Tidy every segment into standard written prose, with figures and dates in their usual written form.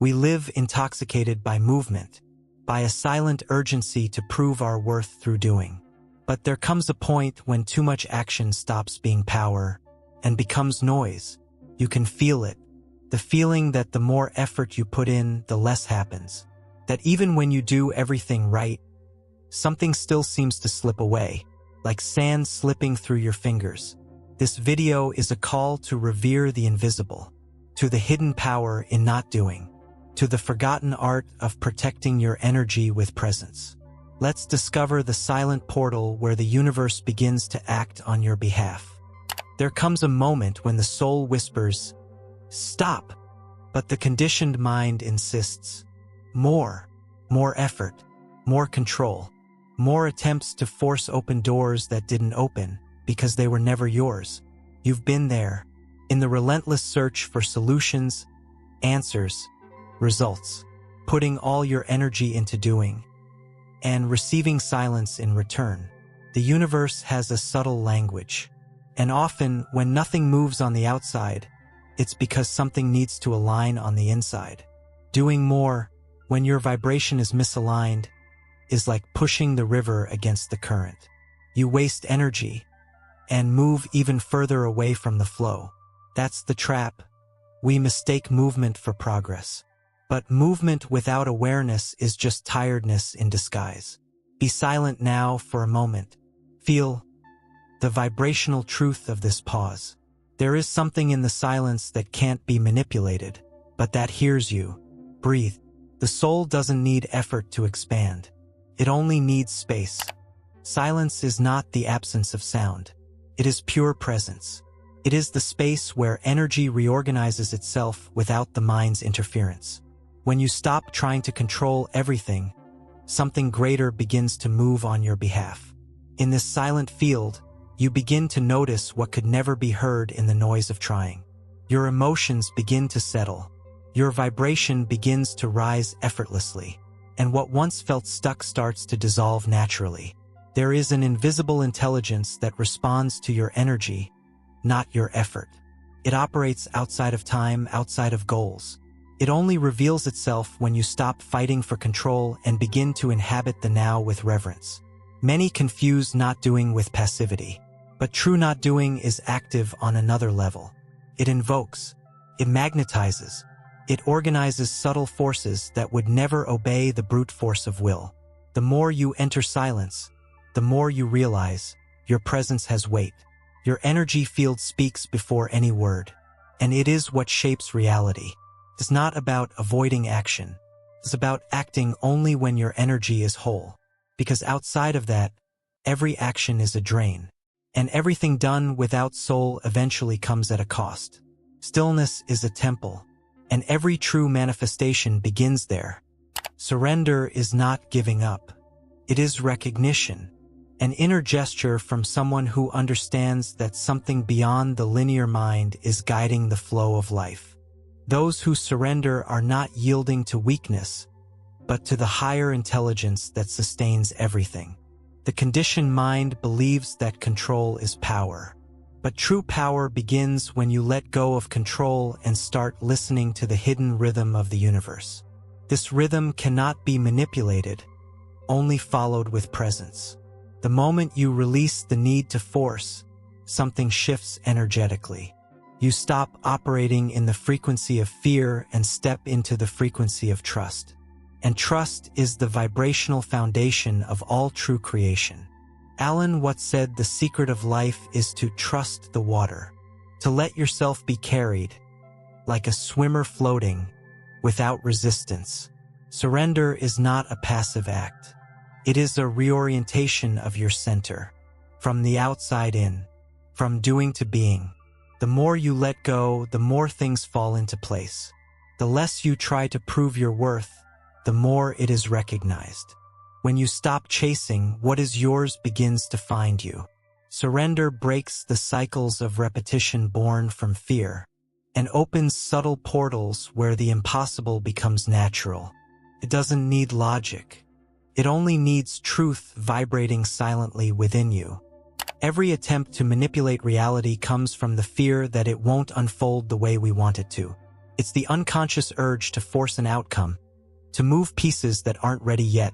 We live intoxicated by movement, by a silent urgency to prove our worth through doing. But there comes a point when too much action stops being power and becomes noise. You can feel it, the feeling that the more effort you put in, the less happens. That even when you do everything right, something still seems to slip away, like sand slipping through your fingers. This video is a call to revere the invisible, to the hidden power in not doing, to the forgotten art of protecting your energy with presence. Let's discover the silent portal where the universe begins to act on your behalf. There comes a moment when the soul whispers, "Stop," but the conditioned mind insists, more effort, more control, more attempts to force open doors that didn't open because they were never yours. You've been there, in the relentless search for solutions, answers, results, putting all your energy into doing, and receiving silence in return. The universe has a subtle language, and often when nothing moves on the outside, it's because something needs to align on the inside. Doing more, when your vibration is misaligned, is like pushing the river against the current. You waste energy and move even further away from the flow. That's the trap. We mistake movement for progress. But movement without awareness is just tiredness in disguise. Be silent now for a moment. Feel the vibrational truth of this pause. There is something in the silence that can't be manipulated, but that hears you. Breathe. The soul doesn't need effort to expand. It only needs space. Silence is not the absence of sound. It is pure presence. It is the space where energy reorganizes itself without the mind's interference. When you stop trying to control everything, something greater begins to move on your behalf. In this silent field, you begin to notice what could never be heard in the noise of trying. Your emotions begin to settle. Your vibration begins to rise effortlessly, and what once felt stuck starts to dissolve naturally. There is an invisible intelligence that responds to your energy, not your effort. It operates outside of time, outside of goals. It only reveals itself when you stop fighting for control and begin to inhabit the now with reverence. Many confuse not doing with passivity, but true not doing is active on another level. It invokes, it magnetizes, it organizes subtle forces that would never obey the brute force of will. The more you enter silence, the more you realize your presence has weight. Your energy field speaks before any word, and it is what shapes reality. It's not about avoiding action. It's about acting only when your energy is whole, because outside of that, every action is a drain, and everything done without soul eventually comes at a cost. Stillness is a temple, and every true manifestation begins there. Surrender is not giving up. It is recognition, an inner gesture from someone who understands that something beyond the linear mind is guiding the flow of life. Those who surrender are not yielding to weakness, but to the higher intelligence that sustains everything. The conditioned mind believes that control is power. But true power begins when you let go of control and start listening to the hidden rhythm of the universe. This rhythm cannot be manipulated, only followed with presence. The moment you release the need to force, something shifts energetically. You stop operating in the frequency of fear and step into the frequency of trust. And trust is the vibrational foundation of all true creation. Alan Watts said the secret of life is to trust the water, to let yourself be carried, like a swimmer floating, without resistance. Surrender is not a passive act. It is a reorientation of your center, from the outside in, from doing to being. The more you let go, the more things fall into place. The less you try to prove your worth, the more it is recognized. When you stop chasing, what is yours begins to find you. Surrender breaks the cycles of repetition born from fear and opens subtle portals where the impossible becomes natural. It doesn't need logic. It only needs truth vibrating silently within you. Every attempt to manipulate reality comes from the fear that it won't unfold the way we want it to. It's the unconscious urge to force an outcome, to move pieces that aren't ready yet,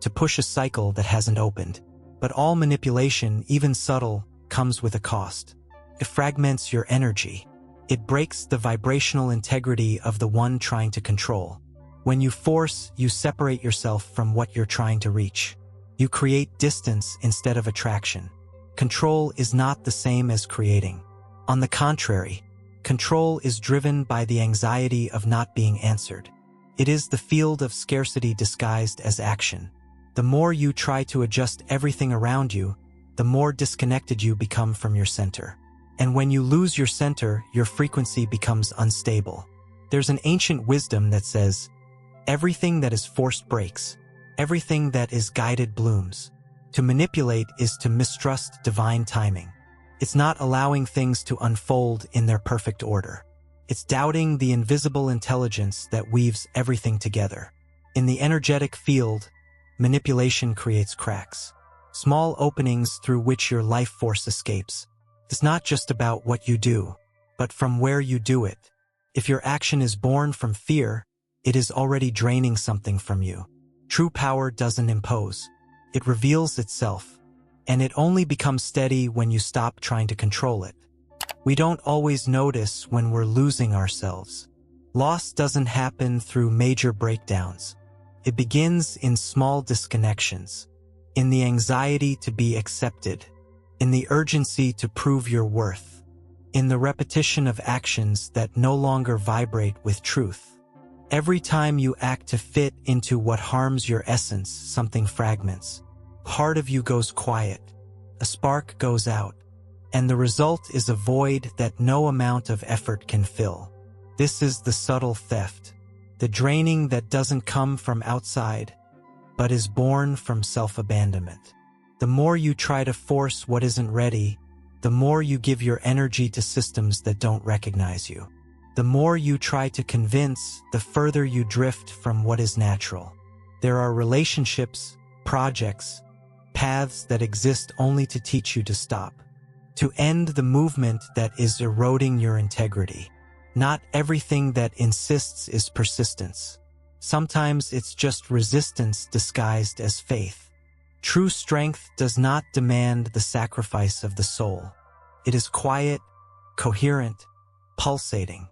to push a cycle that hasn't opened. But all manipulation, even subtle, comes with a cost. It fragments your energy. It breaks the vibrational integrity of the one trying to control. When you force, you separate yourself from what you're trying to reach. You create distance instead of attraction. Control is not the same as creating. On the contrary, control is driven by the anxiety of not being answered. It is the field of scarcity disguised as action. The more you try to adjust everything around you, the more disconnected you become from your center. And when you lose your center, your frequency becomes unstable. There's an ancient wisdom that says, everything that is forced breaks. Everything that is guided blooms. To manipulate is to mistrust divine timing. It's not allowing things to unfold in their perfect order. It's doubting the invisible intelligence that weaves everything together. In the energetic field, manipulation creates cracks. Small openings through which your life force escapes. It's not just about what you do, but from where you do it. If your action is born from fear, it is already draining something from you. True power doesn't impose. It reveals itself, and it only becomes steady when you stop trying to control it. We don't always notice when we're losing ourselves. Loss doesn't happen through major breakdowns. It begins in small disconnections, in the anxiety to be accepted, in the urgency to prove your worth, in the repetition of actions that no longer vibrate with truth. Every time you act to fit into what harms your essence, something fragments. Part of you goes quiet, a spark goes out, and the result is a void that no amount of effort can fill. This is the subtle theft, the draining that doesn't come from outside, but is born from self-abandonment. The more you try to force what isn't ready, the more you give your energy to systems that don't recognize you. The more you try to convince, the further you drift from what is natural. There are relationships, projects, paths that exist only to teach you to stop, to end the movement that is eroding your integrity. Not everything that insists is persistence. Sometimes it's just resistance disguised as faith. True strength does not demand the sacrifice of the soul. It is quiet, coherent, pulsating.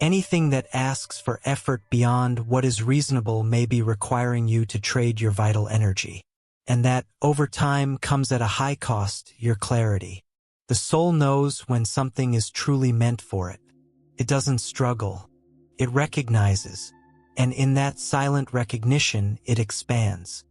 Anything that asks for effort beyond what is reasonable may be requiring you to trade your vital energy. And that, over time, comes at a high cost, your clarity. The soul knows when something is truly meant for it. It doesn't struggle. It recognizes. And in that silent recognition, it expands.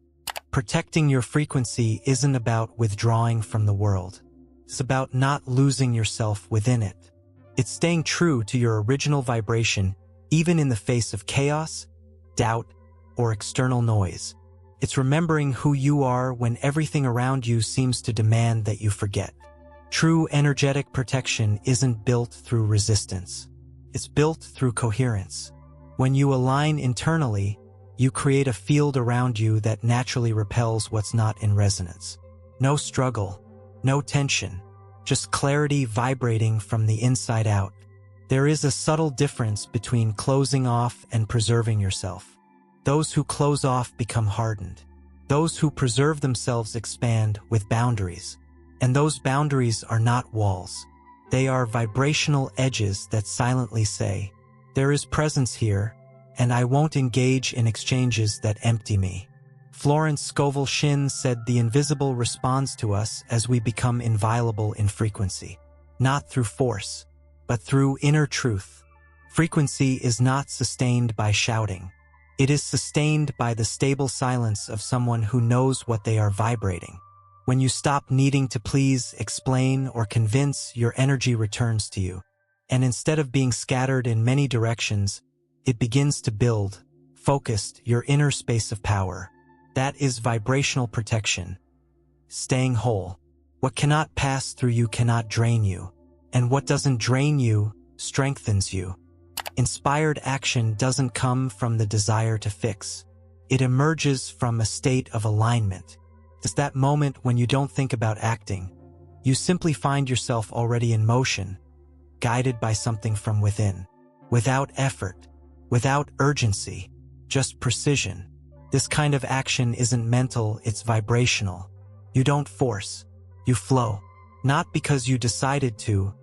Protecting your frequency isn't about withdrawing from the world. It's about not losing yourself within it. It's staying true to your original vibration, even in the face of chaos, doubt, or external noise. It's remembering who you are when everything around you seems to demand that you forget. True energetic protection isn't built through resistance. It's built through coherence. When you align internally, you create a field around you that naturally repels what's not in resonance. No struggle, no tension, just clarity vibrating from the inside out. There is a subtle difference between closing off and preserving yourself. Those who close off become hardened. Those who preserve themselves expand with boundaries. And those boundaries are not walls. They are vibrational edges that silently say, there is presence here, and I won't engage in exchanges that empty me. Florence Scovel Shinn said the invisible responds to us as we become inviolable in frequency. Not through force, but through inner truth. Frequency is not sustained by shouting. It is sustained by the stable silence of someone who knows what they are vibrating. When you stop needing to please, explain, or convince, your energy returns to you. And instead of being scattered in many directions, it begins to build, focused, your inner space of power. That is vibrational protection. Staying whole. What cannot pass through you cannot drain you. And what doesn't drain you, strengthens you. Inspired action doesn't come from the desire to fix. It emerges from a state of alignment. It's that moment when you don't think about acting. You simply find yourself already in motion, guided by something from within. without effort, without urgency, just precision. This kind of action isn't mental, it's vibrational. You don't force, you flow. Not because you decided to,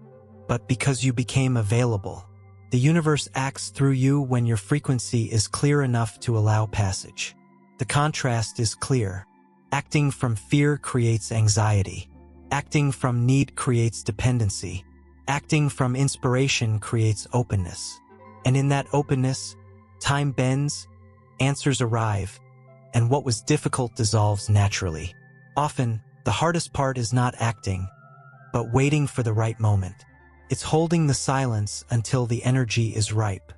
but because you became available. The universe acts through you when your frequency is clear enough to allow passage. The contrast is clear. Acting from fear creates anxiety. Acting from need creates dependency. Acting from inspiration creates openness. And in that openness, time bends, answers arrive, and what was difficult dissolves naturally. Often, the hardest part is not acting, but waiting for the right moment. It's holding the silence until the energy is ripe.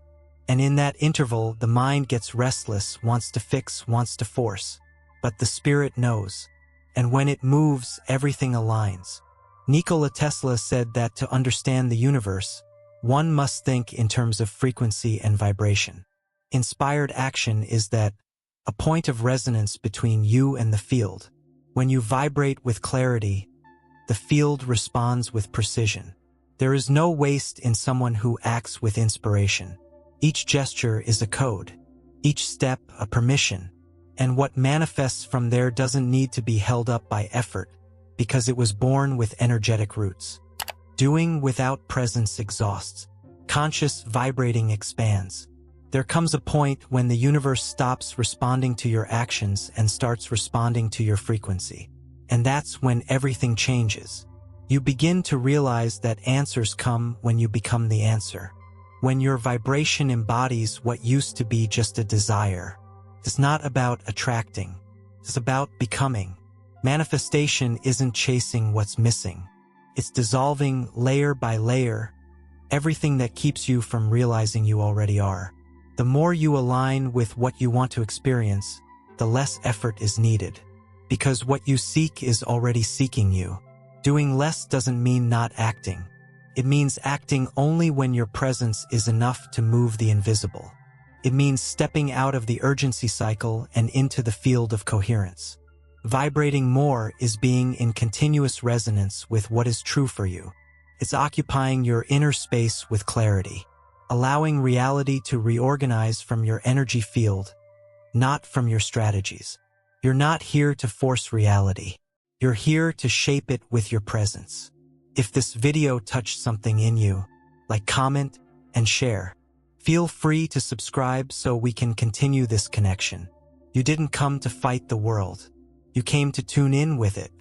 And in that interval, the mind gets restless, wants to fix, wants to force. But the spirit knows. And when it moves, everything aligns. Nikola Tesla said that to understand the universe, one must think in terms of frequency and vibration. Inspired action is that a point of resonance between you and the field. When you vibrate with clarity, the field responds with precision. There is no waste in someone who acts with inspiration. Each gesture is a code, each step a permission, and what manifests from there doesn't need to be held up by effort, because it was born with energetic roots. Doing without presence exhausts. Conscious vibrating expands. There comes a point when the universe stops responding to your actions and starts responding to your frequency. And that's when everything changes. You begin to realize that answers come when you become the answer. When your vibration embodies what used to be just a desire. It's not about attracting. It's about becoming. Manifestation isn't chasing what's missing. It's dissolving layer by layer, everything that keeps you from realizing you already are. The more you align with what you want to experience, the less effort is needed. Because what you seek is already seeking you. Doing less doesn't mean not acting. It means acting only when your presence is enough to move the invisible. It means stepping out of the urgency cycle and into the field of coherence. Vibrating more is being in continuous resonance with what is true for you. It's occupying your inner space with clarity, allowing reality to reorganize from your energy field, not from your strategies. You're not here to force reality. You're here to shape it with your presence. If this video touched something in you, like, comment, and share. Feel free to subscribe so we can continue this connection. You didn't come to fight the world. You came to tune in with it.